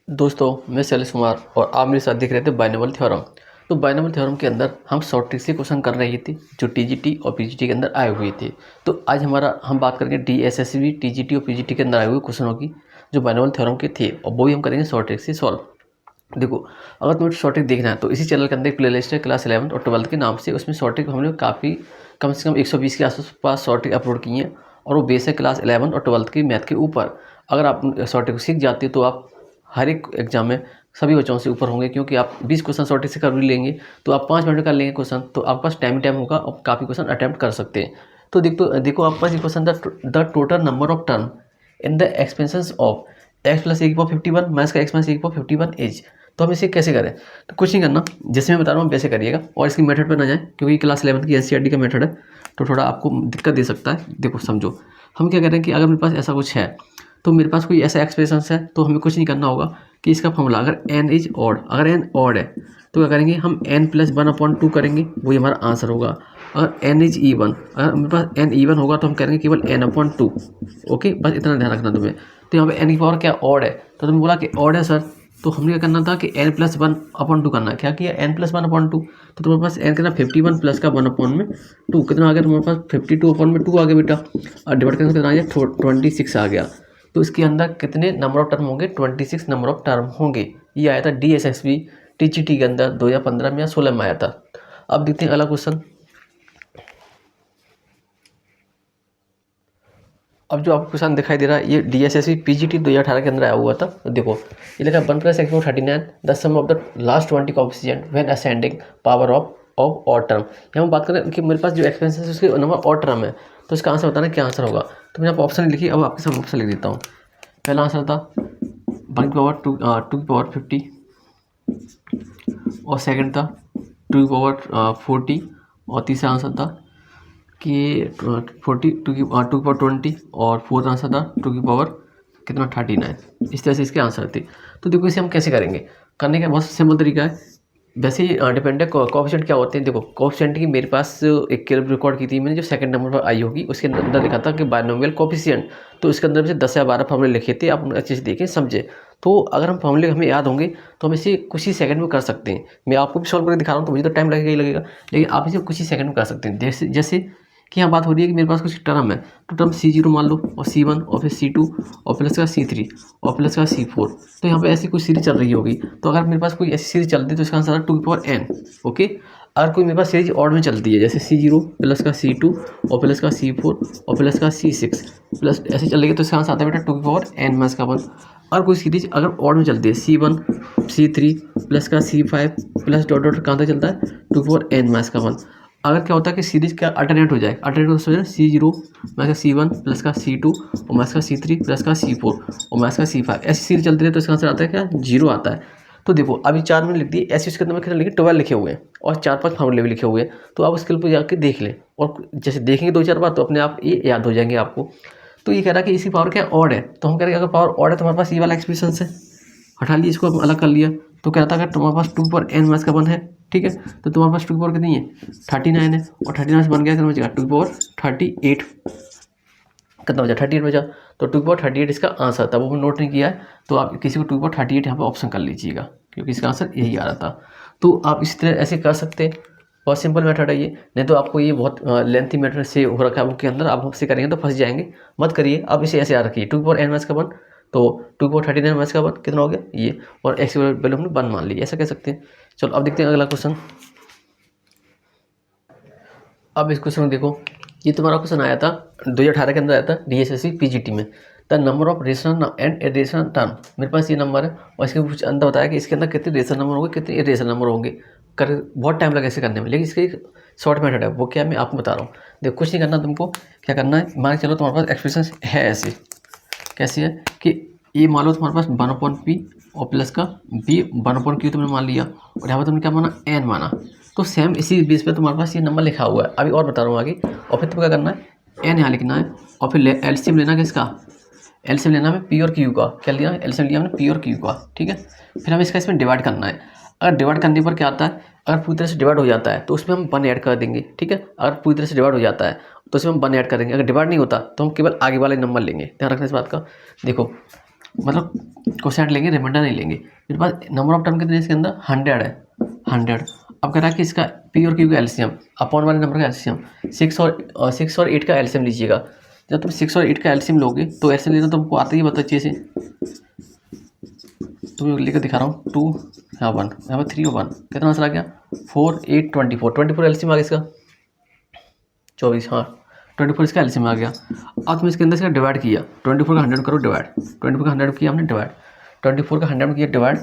दोस्तों मैं शैलेश कुमार और आप मेरे साथ देख रहे थे बाइनोमियल थ्योरम। तो बाइनोमियल थ्योरम के अंदर हम शॉर्ट ट्रिक से क्वेश्चन कर रहे थे जो टीजीटी और पीजीटी के अंदर आए हुए थे। तो आज हम बात करेंगे डीएसएसबी टीजीटी और पीजीटी के अंदर आए हुए क्वेश्चनों की जो बाइनोमियल थ्योरम के थे, और वो भी हम करेंगे शॉर्ट ट्रिक से सॉल्व। देखो, अगर तुम्हें शॉर्ट ट्रिक देखना है तो इसी चैनल के अंदर एक प्लेलिस्ट है क्लास 11 और 12 के नाम से। उसमें शॉर्ट ट्रिक हमने काफ़ी कम से कम 120 के आसपास शॉर्ट ट्रिक अपलोड किए हैं, और वो बेस है क्लास 11 और 12 की मैथ के ऊपर। अगर आप शॉर्ट ट्रिक सीख जाते हो तो आप हर एक एग्जाम में सभी बच्चों से ऊपर होंगे, क्योंकि आप 20 क्वेश्चन शॉर्ट ट्रिक से कर भी लेंगे तो आप 5 मिनट में कर लेंगे क्वेश्चन, तो आपके पास टाइम होगा और काफ़ी क्वेश्चन अटैम्प्ट कर सकते हैं। तो देखो आपके पास ये question the total number of term in the expansion of x plus a की पावर 51 माइनस का एक्स माइनस ए की पावर 51 एज। तो हम इसे कैसे करें? तो कुछ नहीं करना, जैसे मैं बता रहा हूँ वैसे करिएगा, और इसकी मेथड पर ना जाए क्योंकि क्लास 11 की एनसीईआरटी का मेथड है तो थोड़ा आपको दिक्कत दे सकता है। देखो समझो, हम क्या करें कि अगर मेरे पास ऐसा कुछ है तो मेरे पास कोई ऐसा एक्सप्रेशन है तो हमें कुछ नहीं करना होगा कि इसका फॉर्मूला अगर n इज ऑड, अगर n ऑड है तो क्या करेंगे हम n प्लस 1/2 करेंगे, वही हमारा आंसर होगा। अगर n इज ईवन, अगर मेरे पास n ईवन होगा तो हम करेंगे केवल n/2। ओके, बस इतना ध्यान रखना तुम्हें। तो यहाँ पे n की पावर क्या ऑड है, तो तुमने बोला कि ऑड है सर, तो हमने क्या करना था कि n प्लस 1/2 करना है। क्या किया? n प्लस 1/2, तो तुम्हारे पास n कितना 51 प्लस का 1/2 कितना आ गया तुम्हारे पास 52/2 आ गया बेटा, और डिवाइड करके कितना आ गया 26 आ गया। तो इसके अंदर कितने नंबर ऑफ टर्म होंगे? 26 नंबर ऑफ टर्म होंगे। ये आया था डीएसएसबी टीजीटी के अंदर 2015 में या 16 में आया था। अब देखते हैं अगला क्वेश्चन। अब जो आपको क्वेश्चन दिखाई दे रहा है ये डीएसएसबी पीजीटी 2018 के अंदर आया हुआ था। तो देखो ये लिखा 1 + x 39 the sum of the last 20 coefficient when ascending power of odd term. यहाँ हम बात करें कि मेरे पास जो एक्सपेंशन है उसके नंबर ऑड टर्म है, तो इसका आंसर बताना क्या आंसर होगा। तो मैंने यहाँ ऑप्शन लिखी, अब आपके सामने ऑप्शन लिख देता हूँ। पहला आंसर था 1 की पावर 2 की पावर 50, और सेकंड था 2 की पावर 40, और तीसरा आंसर था कि 2 की पावर 20, और फोर्थ आंसर था 2 की पावर कितना 39। इस तरह से इसके आंसर थे। तो देखो इसे हम कैसे करेंगे, करने का बहुत सिंपल तरीका है। वैसे ही डिपेंड है कोएफिशिएंट क्या होते हैं। देखो कोएफिशिएंट की मेरे पास एक कैलकुलेट रिकॉर्ड की थी मैंने, जो सेकंड नंबर पर आई होगी उसके अंदर लिखा था कि बाइनोमियल कोएफिशिएंट। तो इसके अंदर से 10 या 12 फॉर्मूले लिखे थे, आप अच्छे से देखें समझे। तो अगर हम फॉर्मूले हमें याद होंगे तो हम इसे कुछ ही सेकंड में कर सकते हैं। मैं आपको भी सॉल्व करके दिखा रहा हूँ तो मुझे तो टाइम लगेगा ही लगेगा, लेकिन आप इसे कुछ ही सेकंड में कर सकते हैं। जैसे कि यहाँ बात हो रही है कि मेरे पास कुछ टर्म है, तो टर्म C0 मान लो, और C1, और फिर C2, और प्लस का C3, और प्लस का C4। तो यहाँ पे ऐसी कुछ सीरीज चल रही होगी। तो अगर मेरे पास कोई ऐसी सीरीज चलती है तो इसका आंसर है 2 की पावर n। ओके, अगर कोई मेरे पास सीरीज ऑड में चलती है जैसे C0 प्लस का C2 और प्लस का C4 और प्लस का C6 प्लस ऐसे चल रही है तो इसका आंसर आता है बेटा 2 की पावर n माइनस का 1। और कोई सीरीज अगर ऑड में चलती है C1 C3 प्लस का C5 प्लस डॉट डॉट कहाँ तक चलता है 2 की पावर n माइनस का 1। अगर क्या होता है कि सीरीज का अल्टरनेट हो जाए, अल्टरनेट हो जाए C0 माइनस का C1 प्लस का C2 और माइनस का C3 प्लस का C4 और माइनस का C5, ऐसी सीरीज चलती है तो इसका आंसर आता है क्या 0 आता है। तो देखो अभी 4 में लिख दिए, ऐसे इसके अंदर में कितने लिखे 12 लिखे हुए हैं और 4-5 फॉर्मूले भी लिखे हुए हैं। तो आप उसके ऊपर जाकर देख लें, और जैसे देखेंगे 2-4 बार तो अपने आप ये याद हो जाएंगे आपको। तो ये कह रहा है कि इसकी पावर क्या ऑड है, तो हम कह रहे हैं अगर पावर ऑड है तो हमारे पास ये वाला एक्सप्रेशन है, हटा लिए इसको हम अलग कर लिया। तो कहता है अगर तुम्हारे पास 2 पर n माइनस का 1 है, ठीक है, तो तुम्हारे पास 2 की पावर कितनी है 39 है, और 39 से बन गया कितना बचेगा 2 की पावर 38, कितना बचा 38 बचा। तो 2 की पावर 38 इसका आंसर था, वो हमने नोट नहीं किया है। तो आप किसी को 2 की पावर 38 यहाँ पर ऑप्शन कर लीजिएगा क्योंकि इसका आंसर यही आ रहा था। तो आप इस तरह ऐसे कर सकते हैं, बहुत सिंपल मेथड है ये। नहीं तो आपको ये बहुत लेंथी मेथड से हो रखा है बुक के अंदर, आप हमसे करेंगे तो फंस जाएंगे, मत करिए। आप इसे ऐसे याद रखिए 2 की पावर n माइनस का 1, तो 2 की पावर 39 माइनस का 1 कितना हो गया ये, और x की वैल्यू हमने 1 मान ली, ऐसा कह सकते हैं। चलो अब देखते हैं अगला क्वेश्चन। अब इस क्वेश्चन में देखो, ये तुम्हारा क्वेश्चन आया था 2018 के अंदर आया था डीएसएससी पीजीटी में। The number of rational and irrational term, मेरे पास ये नंबर है और इसके कुछ अंदर बताया कि इसके अंदर कितने रेशनल नंबर होंगे कितने इरेशनल नंबर होंगे। कर बहुत टाइम लगा इसे करने में, लेकिन इसका एक शॉर्ट मेथड है, वो क्या मैं आपको बता रहा हूँ। देखो कुछ नहीं करना तुमको, क्या करना है मान के चलो तुम्हारे पास एक्सप्रेशन है ऐसे, कैसी है कि ये मान लो तुम्हारे पास 1/p और प्लस का b 1/q तुमने मान लिया, और यहाँ पर तुमने क्या माना n माना। तो सेम इसी बेस पे तुम्हारे पास ये नंबर लिखा हुआ है, अभी और बता रहा हूँ आगे। और फिर तुम्हें क्या करना है n यहाँ लिखना है, और फिर एलसीएम लेना किसका, एलसीएम लेना है p और q का। क्या लिया एलसीएम लिया हमने p और q का, ठीक है। फिर हमें इसका इसमें डिवाइड करना है। अगर डिवाइड करने पर क्या आता है, अगर पूरी तरह से डिवाइड हो जाता है तो उसमें हम 1 ऐड कर देंगे, ठीक है। अगर पूरी तरह से डिवाइड हो जाता है तो उसमें हम 1 ऐड करेंगे, अगर डिवाइड नहीं होता तो हम केवल आगे वाले नंबर लेंगे, ध्यान रखना इस बात का। देखो मतलब कोसेंट लेंगे, रिमाइंडर नहीं लेंगे। मेरे पास नंबर ऑफ टर्म कितने इसके अंदर 100 है, 100। अब कह रहा है कि इसका पी और क्यू का एलसीएम अपॉन वाले नंबर का एलसीएम 6 और 8 का एलसीएम लीजिएगा। जब तुम 6 और 8 का एलसीएम लोगे तो एलसीएम लेना तुमको आता ही बहुत अच्छे से। तो लेकर दिखा रहा हूँ 2 यहाँ 1 यहाँ पर 3 और 1 कितना आंसर आ गया 4 8 24 एलसीएम आ गया इसका 24। हाँ 24 इसका एलसीएम आ गया। अब तुम इसके अंदर इसका डिवाइड किया 24 का 100 करो डिवाइड, 24 का 100 किया हमने डिवाइड, 24 का 100 में किया डिवाइड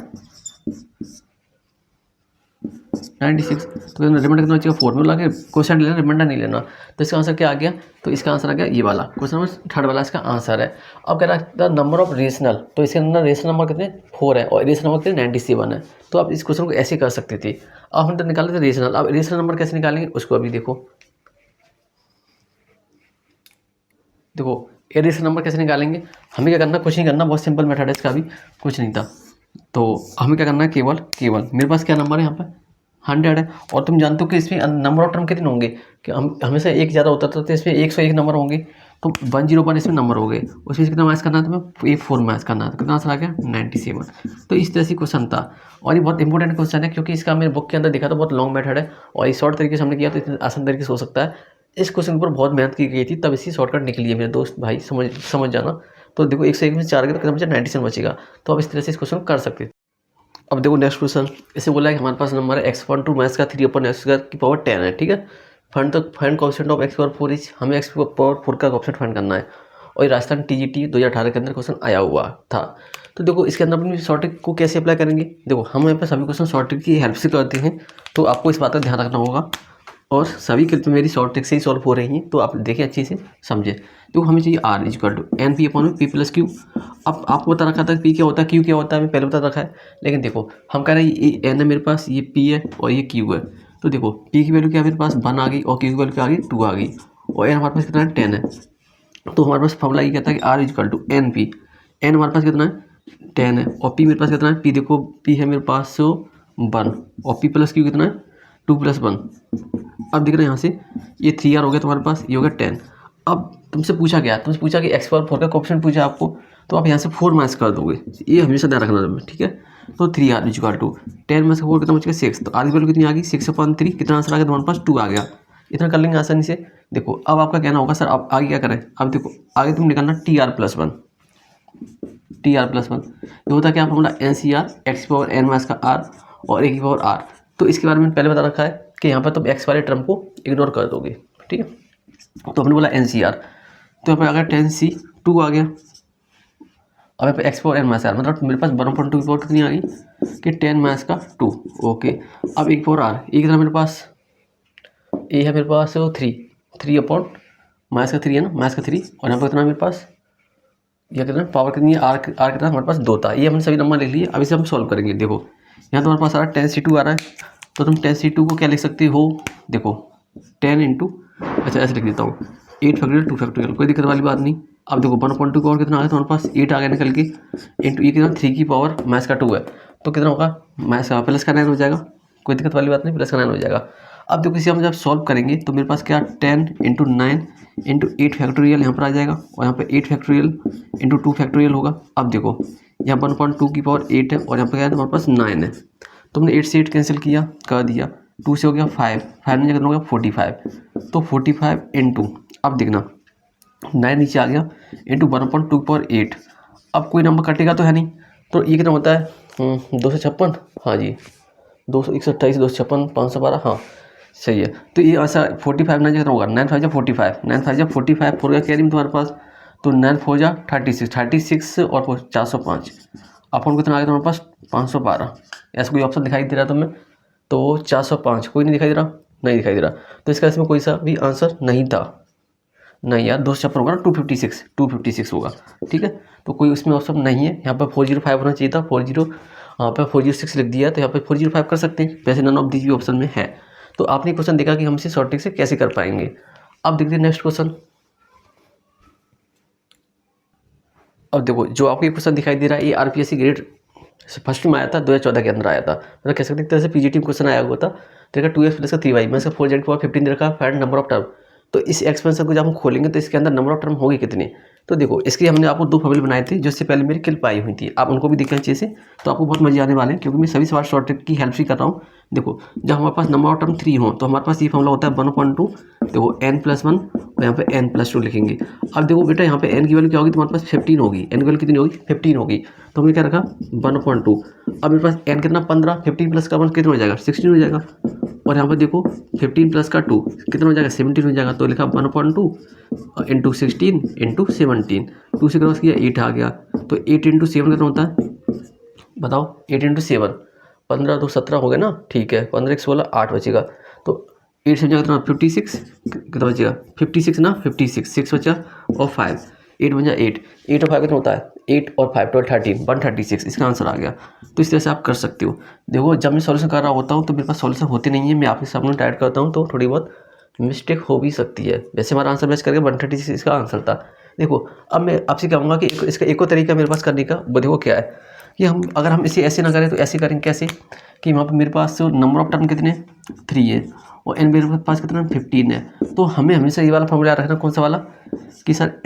96। तो रिमाइंडर कितना चाहिए फॉर्मूला के क्वेश्चन लेना, रिमाइंडर नहीं लेना। तो इसका आंसर क्या आ गया, तो इसका आंसर आ गया ये वाला क्वेश्चन नंबर 3 वाला इसका आंसर है। अब कह रहा है द नंबर ऑफ रेशनल, तो इसके अंदर रेशनल नंबर कितने 4 है और रेशनल नंबर कितने 97 है। तो आप इस क्वेश्चन को ऐसे कर सकते थे। अब हम तो निकाले थे रेशनल, अब रेशनल नंबर कैसे निकालेंगे उसको अभी देखो। ये रेशनल नंबर कैसे निकालेंगे, हमें क्या करना, कुछ नहीं करना, बहुत सिंपल मेथड है इसका भी, कुछ नहीं था। तो हमें क्या करना है, केवल मेरे पास क्या नंबर है यहाँ पर 100 है। और तुम जानते हो कि इसमें नंबर ऑफ टर्म कितने होंगे, कि हम हमेशा एक ज़्यादा होता था, तो इसमें 101 नंबर होंगे। तो 101 इसमें नंबर हो गए, उसमें कितना मैच करना है तुम्हें, 4 मैच करना है। तो कितना आंसर आ गया 97। तो इस तरह से क्वेश्चन था और ये बहुत इंपॉर्टेंट क्वेश्चन है, क्योंकि इसका मेरे बुक के अंदर दिखा था बहुत लॉन्ग मेथड है और ये शॉर्ट तरीके से हमने किया तो इतने आसान तरीके से हो सकता है। इस क्वेश्चन पर बहुत मेहनत की गई थी, तब इसकी शॉर्टकट निकली है मेरे दोस्त भाई, समझ जाना। तो देखो 101 में 4 गए तो कितना बचा 97 बचेगा। तो आप इस तरह से इस क्वेश्चन को कर सकते हैं। अब देखो नेक्स्ट क्वेश्चन, इसे बोला है कि हमारे पास नंबर है x/2 मैथ्स का 3/x² की पावर 10 है, ठीक है। Find coefficient of x/4 is, हमें x/4 का कोएफिशिएंट फाइंड करना है और ये राजस्थान TGT 2018 के अंदर क्वेश्चन आया हुआ था। तो देखो इसके अंदर अपनी शॉर्ट ट्रिक को कैसे अप्लाई करेंगे, देखो हम यहाँ पर सभी क्वेश्चन शॉर्ट ट्रिक की हेल्प से करते हैं, तो आपको इस बात का ध्यान रखना होगा। और सभी क्लिप मेरी शॉर्ट ट्रिक से ही सॉल्व हो रही हैं, तो आप देखें अच्छे से समझें। तो हमें चाहिए R = NP/P+Q। अब आपको बता रखा था P क्या होता है Q क्या होता है, हमें पहले बता रखा है। लेकिन देखो हम कह रहे हैं ये N है मेरे पास, ये P है और ये Q है। तो देखो P की वैल्यू क्या मेरे पास 1 आ गई और Q की वैल्यू क्या आ गई 2 आ गई और N हमारे पास कितना है 10 है। तो हमारे पास फॉर्मूला ये कहता है कि R = NP। N हमारे पास कितना है 10 है और P मेरे पास कितना है, P देखो P है मेरे पास 1 और P+Q कितना है 2 + 1। अब दिख रहा है यहाँ से ये 3R हो गया तुम्हारे पास, ये हो गया 10। अब तुमसे पूछा कि x/4 का कोएफिशिएंट पूछा आपको, तो आप यहाँ से 4 माइनस कर दोगे, ये हमेशा ध्यान रखना तुम्हें, ठीक है। तो 3R = 10 में से 4 कितना बच गया 6। तो R की वैल्यू कितनी आ गई 6/3, कितना आंसर आ गया तुम्हारे पास 2 आ गया। इतना कर लेंगे आसानी से। देखो अब आपका कहना होगा सर अब आगे क्या करें, अब देखो आगे तुम निकालना TR+1। ये होता है क्या फॉर्मूला NCR x⁴n का R और a⁴R। तो इसके बारे में पहले बता रखा है कि यहाँ पर तुम x वाले टर्म को इग्नोर कर दोगे, ठीक है। तो हमने बोला NCR, तो यहाँ पर अगर 10C2 आ गया। अब यहाँ पर x⁴n R मतलब मेरे पास 1/2 की पावर कितनी आ गई कि 10 का 2। ओके अब a⁴R ये कितना मेरे पास, ए है मेरे पास 3 है ना, मैथ्स का 3 और यहाँ पर कितना मेरे पास यह कितना पावर कितनी है आर कितना हमारे पास 2 था। ये हमने सभी नंबर लिख लिए, अब इसे हम सॉल्व करेंगे। देखो यहाँ तुम्हारे पास आ रहा है 10C2 आ रहा है, तो तुम 10C2 को क्या लिख सकते हो, देखो 10 × अच्छा ऐसे लिख देता हूँ 8 2 कोई दिक्कत वाली बात नहीं। अब देखो 1/2 की पावर कितना आ गया तुम्हारे पास 8 आ गया निकल के, इंटू ये कितना 3 की पावर मैथ्स का 2 है, तो कितना होगा मैथ्स का प्लस का 9 हो जाएगा, कोई दिक्कत वाली बात नहीं, प्लस का 9 हो जाएगा। अब देखो इसे हम जब सॉल्व करेंगे तो मेरे पास क्या 10 × 9 × 8 फैक्टोरियल यहाँ पर आ जाएगा और यहाँ पर 8 फैक्टोरियल × 2 फैक्टोरियल होगा। अब देखो यहाँ 1/2 की पावर 8 है और यहाँ पर क्या है तुम्हारे पास 9 है, तुमने 8 से 8 कैंसिल किया कर दिया, 2 से हो गया 5 में कितना हो गया 45। तो 45 × अब देखना 9 नीचे आ गया इंटू 1/2 की पावर 8। अब कोई नंबर कटेगा तो है नहीं, तो ये कितना होता है 256। हाँ जी 128 256 512, हाँ सही है। तो ये आंसर 45 9 कितना होगा 9 5 45 9 5 45 4 का कैरी में तुम्हारे पास, तो 9 4 36 और 405 अपन कितना आ गया तुम्हारे पास 512। ऐसा कोई ऑप्शन दिखाई दे रहा है तुम्हें, तो 405 कोई नहीं दिखाई दे रहा, नहीं दिखाई दे रहा, तो इसका इसमें कोई सा भी आंसर नहीं था। नहीं यार 256 होगा ना 256 होगा, ठीक है। तो कोई उसमें ऑप्शन नहीं है, यहाँ पर 405 होना चाहिए था, 40 यहाँ पर 406 लिख दिया, तो यहाँ पर 405 कर सकते हैं, वैसे नन ऑफ दीज भी ऑप्शन में है। तो आपने क्वेश्चन देखा कि हम इसे शॉर्ट ट्रिक से कैसे कर पाएंगे। अब देखते हैं नेक्स्ट क्वेश्चन। अब देखो जो आपको ये क्वेश्चन दिखाई दे रहा है ये RPSC ग्रेड फर्स्ट में आया था 2014 के अंदर आया था, मतलब कह सकते हैं एक तरह से PGT में क्वेश्चन आया हुआ था। देखा 2x + 3y में से 4z की पावर 15 दे रखा, फाइंड नंबर ऑफ टर्म। तो इस एक्सपेंशन को जब हम खोलेंगे तो इसके अंदर नंबर ऑफ टर्म होगी कितनी, तो देखो इसके हमने आपको 2 फॉर्मूले बनाए थे जो इससे पहले मेरी क्लिप आई हुई थी, आप उनको भी देखें अच्छे से, तो आपको बहुत मजे आने वाले हैं, क्योंकि मैं सभी सवाल शॉर्ट ट्रिक की हेल्प से कर रहा हूँ। देखो जब हमारे पास नंबर ऑफ टर्म 3 हो तो हमारे पास ये फॉर्मूला होता है 1/2, देखो n+1 और यहाँ पे n+2 लिखेंगे। अब देखो बेटा यहाँ पे n की वैल्यू क्या होगी, तुम्हारे पास 15 होगी, n की वैल्यू कितनी होगी, 15 होगी, तो हमने क्या रखा 1/2। अब मेरे पास n कितना 15, 15 प्लस का 1 कितना हो जाएगा 16 हो जाएगा, और यहाँ पर देखो 15 प्लस का 2 कितना हो जाएगा 17 हो जाएगा, तो लिखा 1/2 इंटू 16 इंटू 17, 2 से क्रॉस किया 8 आ गया, तो 8 इंटू 7 कितना होता है बताओ, 8 इंटू 7 15 तो 17 हो गया ना, ठीक है, 15 1 16 8 बचेगा, तो 8 से कितना 56 कितना बचेगा 56 ना, 56 6 बचा और 5 8 बन जाए 8 और 5 कितना होता है 8 और 5 12 13 136, इसका आंसर आ गया। तो इस तरह से आप कर सकते हो। देखो जब मैं सॉल्यूशन कर रहा होता हूँ तो मेरे पास सॉल्यूशन होते नहीं है, मैं आपके सामने टाइप करता हूँ तो थोड़ी बहुत मिस्टेक हो भी सकती है। वैसे हमारा आंसर मैच करके 136 इसका आंसर था। देखो अब मैं आपसे कहूँगा कि इसका एक और तरीका मेरे पास करने का, वो देखो क्या है कि हम अगर हम इसे ऐसे ना करें तो ऐसे करेंगे, कैसे कि वहाँ पर मेरे पास नंबर ऑफ टर्म कितने 3 है और n मेरे पास कितना 15 है, तो हमें हमेशा ये वाला फॉर्मूला रखना, कौन सा वाला कि सर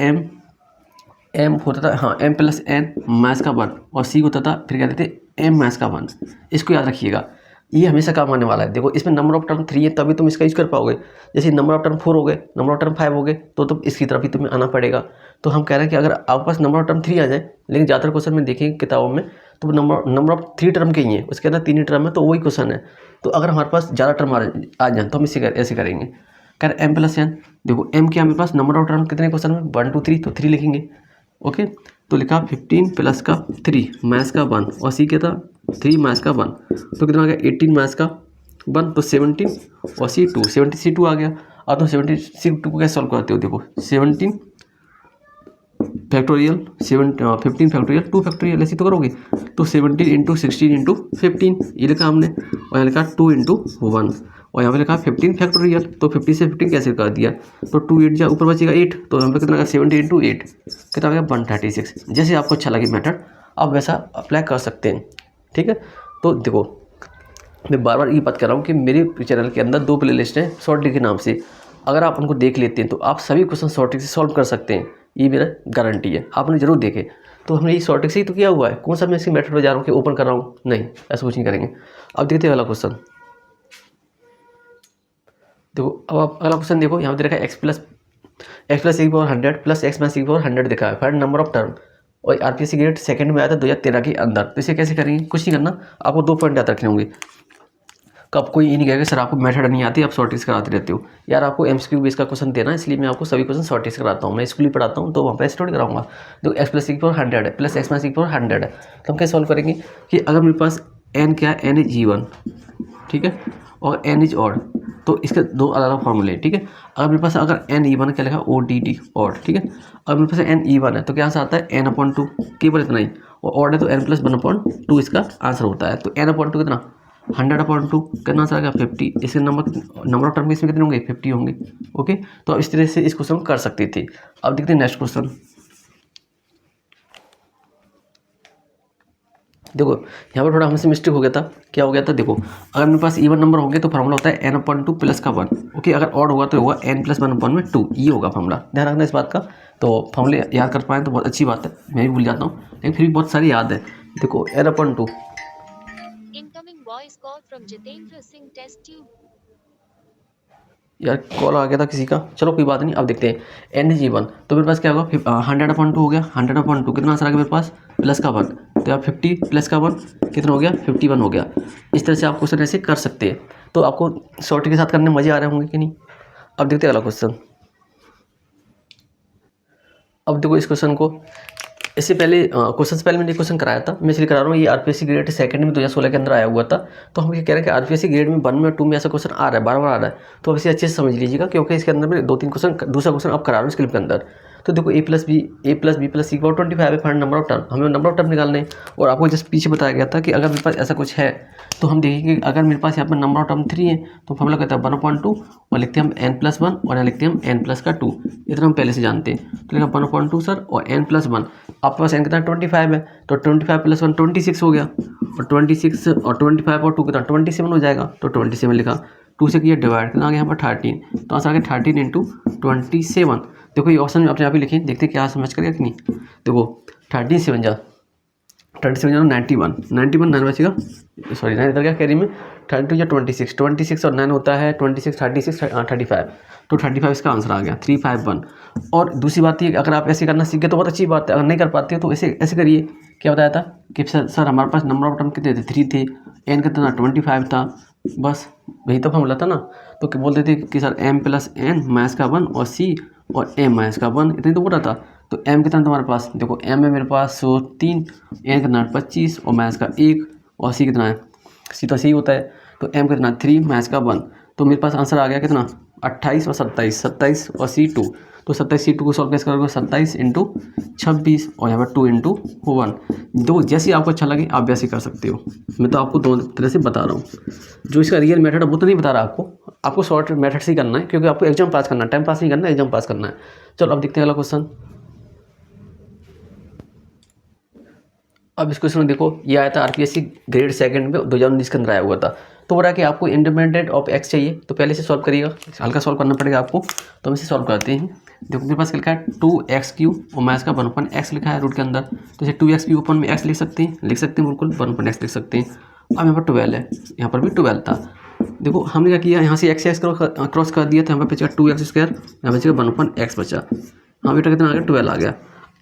m होता था, हाँ m+n मैथ्स का 1 और c होता था फिर क्या देते m मैथ्स का 1, इसको याद रखिएगा, ये हमेशा काम आने वाला है। देखो इसमें नंबर ऑफ टर्म 3 है तभी तुम इसका यूज कर पाओगे, जैसे नंबर ऑफ टर्म 4 हो गए, नंबर ऑफ टर्म 5 हो गए, तो तुम इसकी तरफ ही तुम्हें आना पड़ेगा। तो हम कह रहे हैं कि अगर आपके पास नंबर ऑफ टर्म 3 आ जाए, लेकिन ज़्यादातर क्वेश्चन में देखेंगे किताबों में तो नंबर ऑफ 3 टर्म के ही है, उसके अंदर 3 ही टर्म है, तो वही क्वेश्चन है। तो अगर हमारे पास ज़्यादा टर्म आ जाए तो हम इसे ऐसे करेंगे, कह रहे m+n, देखो m क्या मेरे पास नंबर ऑफ टर्म कितने क्वेश्चन में 1 2 3, तो 3 लिखेंगे, ओके, तो लिखा 15 प्लस का 3 मैथ्स का 1 और सी क्या था 3 मैथ्स का 1, तो कितना आ गया 18 मैथ्स का 1, तो 17 और सी 2 72 आ गया। अब तुम 72 को कैसे सॉल्व करते हो, देखो 17 फैक्टोरियल 15 फैक्टोरियल 2 फैक्टोरियल ऐसे तो करोगे, तो 17 इंटू 16 इंटू 15 ये लिखा हमने, और यहाँ लिखा 2 इंटू 1 और यहाँ पे लिखा 15 फैक्टोरियल, तो 50 से 15 कैसे कर दिया, तो 2 8 जा ऊपर बचेगा 8, तो यहाँ पे कितना लगा 70 इंटू 8 कितना आ गया 136। जैसे आपको अच्छा लगे मेथड आप वैसा अप्लाई कर सकते हैं, ठीक है। तो देखो मैं बार बार ये बात कर रहा हूँ कि मेरे चैनल के अंदर 2 प्लेलिस्ट हैं शॉर्ट ट्रिक के नाम से, अगर आप उनको देख लेते हैं तो आप सभी क्वेश्चन शॉर्ट ट्रिक से सॉल्व कर सकते हैं, ये मेरा गारंटी है। आपने जरूर देखे, तो हमने ये शॉर्ट ट्रिक से ही तो किया हुआ है, कौन सा मैं इसकी मेथड पर जा रहा हूँ कि ओपन कर रहा हूँ, नहीं ऐसा कुछ नहीं करेंगे। अब देखते हैं अगला क्वेश्चन, देखो अब आप अगला क्वेश्चन देखो, यहाँ पे देखा x plus e power 100 plus x minus e power 100 देखा है, फाइंड नंबर ऑफ टर्म, और आरपीएससी ग्रेड सेकंड में आया था 2013 के अंदर। तो इसे कैसे करेंगे, कुछ नहीं करना, आपको 2 पॉइंट याद रखने होंगे। कब कोई ये नहीं कहेगा सर आपको मेथड नहीं आती, आप शॉर्ट ट्रिक्स कराते रहते हो, यार आपको एमसीक्यू बेस का क्वेश्चन देना, इसलिए मैं आपको सभी क्वेश्चन शॉर्ट ट्रिक्स कराता हूँ। मैं स्कूल ही पढ़ाता हूँ तो वहाँ पर स्टडी कराऊंगा। देखो x प्लस e पावर 100 है plus x minus e power 100 है, तो हम कैसे सॉल्व करेंगे कि अगर मेरे पास n क्या है, n इज E1, ठीक है, और n इज ऑड, तो इसके 2 अलग अलग फॉर्मूले, ठीक है। अगर मेरे पास अगर n E1 क्या लिखा ODD ऑड, ठीक है, अगर मेरे पास n E1 है तो क्या आंसर आता है n/2, केवल इतना ही, और ऑड है तो n + 1/2 इसका आंसर होता है। तो n/2 कितना 100/2 कितना आंसर आ गया 50, इसके नंबर ऑफ टर्म इसमें कितने होंगे 50 होंगे, ओके। तो अब इस तरह से इस क्वेश्चन को कर सकते थे। अब देखते हैं नेक्स्ट क्वेश्चन, देखो यहाँ पर थोड़ा हमसे मिस्टेक हो गया था, क्या हो गया था, देखो अगर मेरे पास इवन नंबर होंगे तो फॉर्मूला होता है n/2 प्लस का 1, ओके, अगर ऑड होगा तो होगा n + 1/2, ये होगा फॉर्मूला, ध्यान रखना इस बात का। तो फॉर्मूले याद कर पाएँ तो बहुत अच्छी बात है, मैं भी भूल जाता हूँ लेकिन फिर भी बहुत सारी याद है। देखो n/2, यार कॉल आ गया था किसी का, चलो कोई बात नहीं। अब देखते हैं n इज E1, तो मेरे पास क्या होगा 100/2 हो गया, 100/2 कितना आंसर आ गया मेरे पास प्लस का 1, तो आप 50 प्लस का 1 कितना हो गया 51 हो गया। इस तरह से आप क्वेश्चन ऐसे कर सकते हैं। तो आपको शॉर्ट के साथ करने में मज़े आ रहे होंगे कि नहीं। अब देखते हैं अगला क्वेश्चन। अब देखो इस क्वेश्चन को, इससे पहले क्वेश्चन से पहले मैंने क्वेश्चन कराया था, मैं इसलिए करा रहा हूँ, ये आरपीएससी ग्रेड सेकंड में 2016 के अंदर आया हुआ था। तो हम ये कह रहे हैं कि आरपीएससी ग्रेड में 1 में 2 में ऐसा क्वेश्चन आ रहा है, बार बार आ रहा है, तो अब इसे अच्छे से समझ लीजिएगा, क्योंकि इसके अंदर में 2-3 क्वेश्चन, दूसरा क्वेश्चन अब करा रहा हूँ इस क्लिप के अंदर। तो देखो a + b + c = 25 है, फाइंड नंबर ऑफ टर्म, हमें नंबर ऑफ टर्म निकालने हैं। और आपको जस्ट पीछे बताया गया था कि अगर मेरे पास ऐसा कुछ है तो हम देखेंगे, अगर मेरे पास यहाँ पर नंबर ऑफ टर्म 3 है तो फॉर्मूला कहता है 1/2 और लिखते हैं हम n+1 और यहाँ लिखते हैं हम n+2, इतना हम पहले से जानते हैं। तो लिखा 1/2 सर और n+1, आपके पास n कितना 25 है, तो 25 + 1 26 हो गया, और 26 और 25 और 2 कितना 27 हो जाएगा, तो 27 लिखा। 2 से किया डिवाइड, कितना आ गया यहाँ पर 13, तो आंसर आ गया 13 इंटू 27। देखो ये ऑप्शन अपने आप ही लिखें, देखते क्या समझ कर गया कि नहीं। देखो 37 जा 91, 91 9 बचेगा, सॉरी 9 इधर गया कैरी में, 32 या 26, 26 और 9 होता है 26, 36 35, तो 35 इसका आंसर आ गया 351। और दूसरी बात ये, अगर आप ऐसे करना सीख गए तो बहुत अच्छी बात है, अगर नहीं कर पाते हो तो ऐसे ऐसे करिए। क्या बताया था कि सर हमारे पास नंबर ऑफ टर्म कितने थे, 3 थे, एन कितना 25 था, बस वही तो फॉर्मूला था ना। तो क्या बोलते थे कि sir m plus n minus का 1 और c और m माइनस का 1, इतनी तो बोला था। तो m कितना तुम्हारे पास, देखो m है मेरे पास 3, n कितना 25 और माइनस का 1 और c कितना है, c तो सही होता है, तो m कितना 3 माइनस का 1, तो मेरे पास आंसर आ गया कितना 28 और 27 और c2। तो 27 c2 को सॉल्व कैसे करोगे, 27 इंटू 26 और यहाँ पर 2 इंटू 1। दो जैसे आपको अच्छा लगे आप वैसे कर सकते हो, मैं तो आपको दो तरह से बता रहा हूँ। जो इसका रियल मेथड है वो तो नहीं बता रहा आपको शॉर्ट मेथड से ही करना है, क्योंकि आपको एग्जाम पास करना है, टाइम पास नहीं करना है, एग्जाम पास करना है। चलो अब देखते हैं अगला क्वेश्चन। अब इस क्वेश्चन में देखो, ये आया था आरपीएससी ग्रेड सेकंड में 2019 के अंदर आया हुआ था। तो बोला कि आपको इंडिपेंडेंट ऑफ एक्स चाहिए, तो पहले से सॉल्व करिएगा, हल्का सॉल्व करना पड़ेगा आपको। तो हम इसे सॉल्व करते हैं। देखो मेरे पास क्या लिखा है 2x³ और माइनस का 1/x लिखा है रूट के अंदर, तो इसे 2x³ ऊपर में x लिख सकते हैं बिल्कुल 1/x लिख सकते हैं। अब यहाँ पर 12 है, यहाँ पर भी 12 था। देखो हमने क्या किया, यहाँ से x क्रॉस कर दिया, तो यहाँ पर बचेगा 2x², यहाँ बचेगा 1/x बचा। हाँ बेटा कितना आ गया 12 आ गया।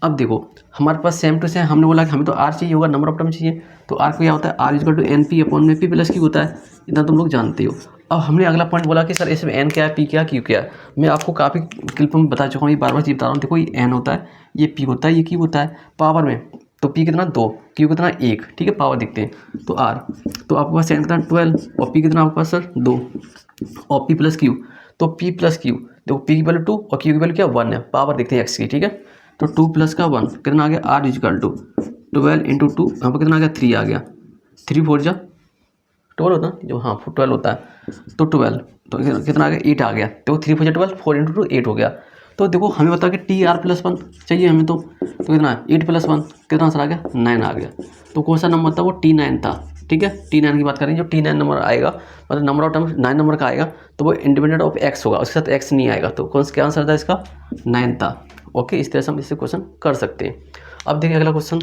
अब देखो हमारे पास सेम टू सेम, हमने बोला कि हमें तो r चाहिए होगा, नंबर ऑफ टर्म चाहिए, तो r क्या होता है, r equal to NP/P plus Q होता है, इतना तुम लोग जानते हो। अब हमने अगला पॉइंट बोला कि सर इसमें n क्या है, p क्या, q क्या है। मैं आपको काफ़ी क्लिप में बता चुका हूँ, ये बार बार चीज बता रहा हूँ। देखो ये n होता है, ये p होता है, ये q होता है पावर में, तो p कितना 2, q कितना 1, ठीक है, पावर दिखते हैं। तो r, तो आपके पास n कितना 12 और p कितना आपके पास सर 2 और p प्लस q, तो p प्लस q, देखो p की वैल्यू 2 और q की वैल्यू क्या 1 है, पावर देखते हैं x की, ठीक है। तो 2 प्लस का 1 कितना आ गया, r इक्वल टू 12 इंटू 2, यहाँ पर कितना आ गया 3 आ गया, 3 4 जा 12 होता है जो, हाँ 12 होता है, तो 12 तो कितना आ गया 8 आ गया। देखो 3 4 12, 4 इंटू 2 8 हो गया। तो देखो हमें बता के TR+1 चाहिए हमें, तो कितना 8 + 1 कितना आंसर आ गया 9 आ गया। तो कौन सा नंबर था वो T9 था, ठीक है। T9 की बात करें, जो T9 नंबर आएगा, मतलब नंबर ऑफ टर्म 9 नंबर का आएगा, तो वो इंडिपेंडेंट ऑफ x होगा, उसके साथ x नहीं आएगा, तो कौन सा क्या आंसर था इसका 9 था। ओके, इस तरह से हम इससे क्वेश्चन कर सकते हैं। अब देखिए अगला क्वेश्चन।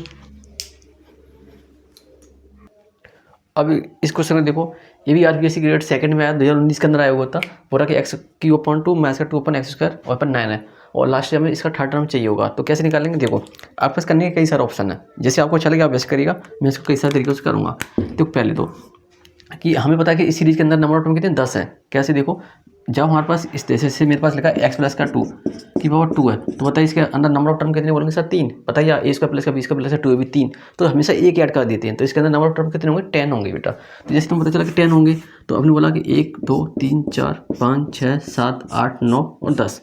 अब इस क्वेश्चन में देखो, ये भी आरपीएससी ग्रेड सेकंड में आया, 2019 के अंदर आया हुआ था। बोला कि x³ माइनस का 2/x² और पर 9 है, और लास्ट में इसका थर्ड टर्म चाहिए होगा। तो कैसे निकालेंगे, देखो आपके पास करने के कई सारे ऑप्शन है, जैसे आपको अच्छा लगे आप वैसे करिएगा, मैं इसको कई सारे तरीके से करूँगा। तो पहले तो कि हमें पता है कि इस सीरीज के अंदर नंबर ऑफ टर्म कितने 10 है। कैसे देखो, जब हमारे पास इस जैसे से मेरे पास लिखा है x प्लस का 2 की पावर 2 है, तो बताइए इसके अंदर नंबर ऑफ टर्म कितने बोलेंगे सर 3, बताइए a² प्लस का b² प्लस 2 भी 3, तो हमेशा एक ऐड कर देते हैं, तो इसके अंदर नंबर ऑफ टर्म कितने होंगे 10 होंगे बेटा। तो जैसे तुम्हें पता चला कि 10 होंगे, तो आपने बोला कि 1 2 3 4 5 6 7 8 9 और 10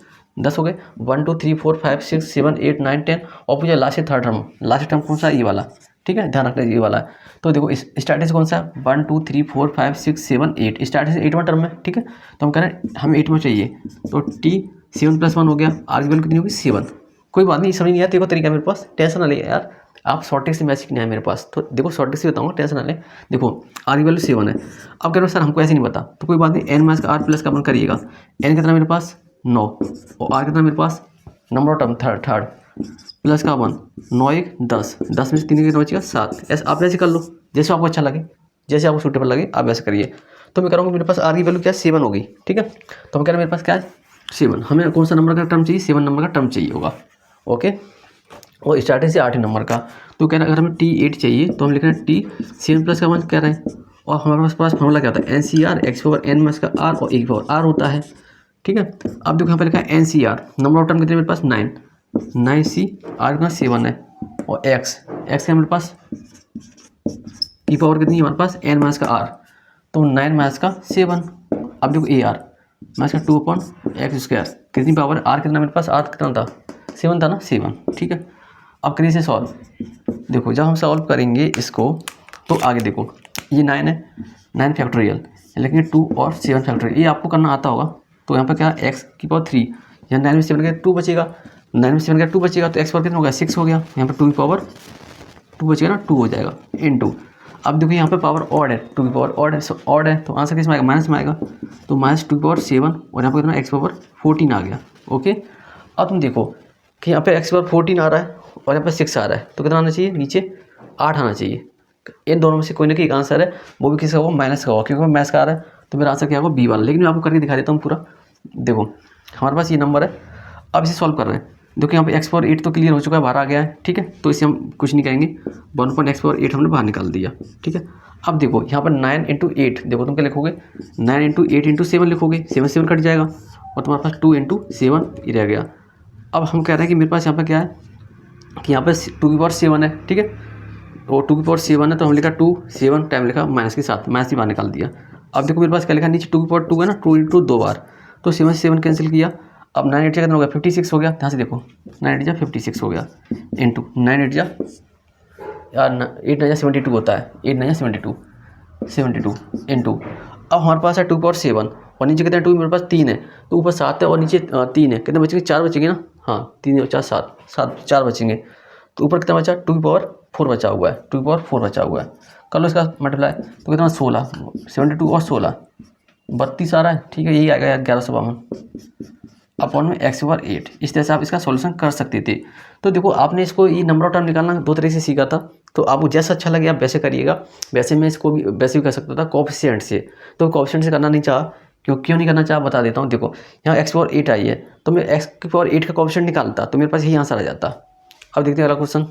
हो गए। 1 2 3 4 5 6 7 8 9 10, और पूछा last third term, last term कौन सा, ये वाला, ठीक है, ध्यान रखना ये वाला है। तो देखो स्टार्टिंग से कौन सा 1 2 3 4 5 6 7 8, स्टार्टिंग से 8वां टर्म है, ठीक है। तो हम कह रहे हैं हमें 8वां चाहिए, तो T7+1 हो गया, r की वैल्यू कितनी होगी 7। कोई बात नहीं, समझ नहीं आया देखो तरीका मेरे पास, टेंशन ना ले यार, आप शॉर्टेज से मैसेज नहीं है मेरे पास, तो देखो शॉर्टेज से बताऊंगा, टेंशन ना ले। देखो r की वैल्यू 7 है। अब कह रहे हो सर हमको ऐसे नहीं पता, तो कोई बात नहीं, n माइनस का r प्लस का 1 करिएगा। n कितना मेरे पास 9 और r कितना मेरे पास number of term third plus का 1, 9 1 10, 10 में से 3 कितना बचेगा 7। ऐसे आप ऐसे कर लो, जैसे आपको अच्छा लगे, जैसे आपको सूटेबल लगे आप वैसे करिए। तो मैं करूँगा मेरे पास r की वैल्यू क्या 7 होगी, ठीक है। तो हम कह रहे हैं मेरे पास क्या है 7, हमें कौन सा नंबर का टर्म चाहिए, 7 नंबर का टर्म चाहिए होगा, ओके। और स्टार्टिंग से 8 नंबर का, तो कह रहे हैं अगर हमें T8 चाहिए, तो हम लिख रहे हैं T7 प्लस का 1 कह रहे हैं, और हमारे पास फॉर्मूला क्या होता है NCR x⁴n माइनस का r और a⁴r होता है, ठीक है। अब देखो यहाँ पर लिखा है NCR, नंबर ऑफ टर्म कितने मेरे पास 9c, r कितना 7 है, और x है मेरे पास की पावर कितनी है हमारे पास n माइनस का r, तो 9 माइनस का 7। अब देखो AR माइनस का 2/x², कितनी पावर, r कितना मेरे पास, r कितना था 7 था ना, 7, ठीक है। अब करिए इसे सॉल्व। देखो जब हम सॉल्व करेंगे इसको, तो आगे देखो ये 9 है, 9 फैक्टोरियल, लेकिन 2 और 7 फैक्टोरियल, ये आपको करना आता होगा। तो यहाँ पर क्या x की पावर 3, यहाँ 9 में 7 का 2 बचेगा, 9 में 7 का 2 बचेगा, तो x पावर कितना हो गया 6 हो गया, यहाँ पर 2 की पावर 2 बचेगा ना, 2 हो जाएगा इनटू। अब देखो यहाँ पे पावर ऑड है, टू की पावर ऑड है, ऑड है तो आंसर किस में आएगा, माइनस में आएगा। तो माइनस टू की पावर 7 और यहाँ पर कितना एक्स पावर 14 आ गया। ओके, अब तुम देखो कि यहाँ पे एक्स पावर 14 आ रहा है और यहाँ पे 6 आ रहा है, तो कितना आना चाहिए, नीचे 8 आना चाहिए। इन दोनों में से कोई ना कोई एक आंसर है, वो भी किसका होगा, माइनस का होगा, क्योंकि मैथ्स का आ रहा है। तो मेरा आंसर क्या होगा, बी वाला। लेकिन मैं आपको करके दिखा देता हूँ पूरा। देखो हमारे पास ये नंबर है, अब इसे सॉल्व कर रहे हैं। देखो यहाँ पे एक्स पावर 8 तो क्लियर हो चुका है, बाहर आ गया है, ठीक है। तो इसे हम कुछ नहीं कहेंगे, 1 पावर 8 हमने बाहर निकाल दिया, ठीक है। अब देखो यहाँ पर 9 इंटू 8, देखो तुम क्या लिखोगे, 9 इंटू 8 इंटू 7 लिखोगे, 7 7 कट जाएगा और तुम्हारे पास 2 इंटू 7 ये रह गया। अब हम कह रहे हैं कि मेरे पास यहाँ पर क्या है कि यहाँ पर 2 की पावर 7 है, ठीक है। और 2 की पावर 7 है तो हम लिखा 2 7 टाइम लिखा माइनस के साथ, माइनस ही बाहर निकाल दिया। अब देखो मेरे पास क्या लिखा नीचे 2 की पावर 2 है ना, 2 इंटू 2 बार, तो 7 से 7 कैंसिल किया। अब 9 8 कितना हो गया, 56 हो गया। ध्यान से देखो 9 8 56 हो गया, इंटू 9 8 यार 8 9 72 होता है, 8 9 72 इंटू। अब हमारे पास है 2 पावर 7 और नीचे कितना 2, मेरे पास 3 है, तो ऊपर 7 है और नीचे 3 है, कितने बचेंगे, 4 बचेंगे ना। हाँ 3 और 4 7 4 बचेंगे। तो ऊपर कितना बचा, 2 की पावर 4 बचा हुआ है, 2 की पावर 4 बचा हुआ है। कर लो इसका मल्टीप्लाई, तो कितना 16, 72 और 16 32 आ रहा है, ठीक है। यही आएगा 1152 अपॉन में एक्स पावर 8। इस तरह से आप इसका सॉल्यूशन कर सकते थे। तो देखो आपने इसको ये नंबर ऑफ टर्म निकालना 2 तरीके से सीखा था, तो आपको जैसा अच्छा लगे आप वैसे करिएगा। वैसे मैं इसको भी वैसे भी कर सकता था कोएफिशिएंट से, तो कोएफिशिएंट से करना नहीं चाहा, क्यों नहीं करना चाहा बता देता हूँ। देखो यहाँ एक्स पावर 8 आई है, तो मैं एक्स की पावर 8 का कोएफिशिएंट निकालता तो मेरे पास यही आंसर आ जाता। अब देखते हैं अगला क्वेश्चन।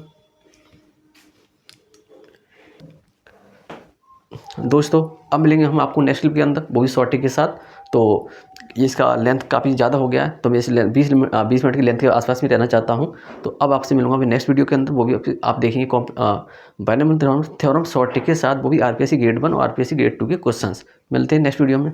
दोस्तों अब मिलेंगे हम आपको नेक्स्ट क्लिप के अंदर, वो भी शॉर्ट ट्रिक के साथ। तो इसका लेंथ काफ़ी ज़्यादा हो गया है, तो मैं इस 20 मिनट की लेंथ के आसपास में रहना चाहता हूं। तो अब आपसे मिलूंगा अभी नेक्स्ट वीडियो के अंदर, वो भी आप देखेंगे बायनॉमियल थ्योरम शॉर्ट ट्रिक के साथ, वो भी आरपीएससी ग्रेड 1 और आरपीएससी ग्रेड 2 के क्वेश्चंस। मिलते हैं नेक्स्ट वीडियो में।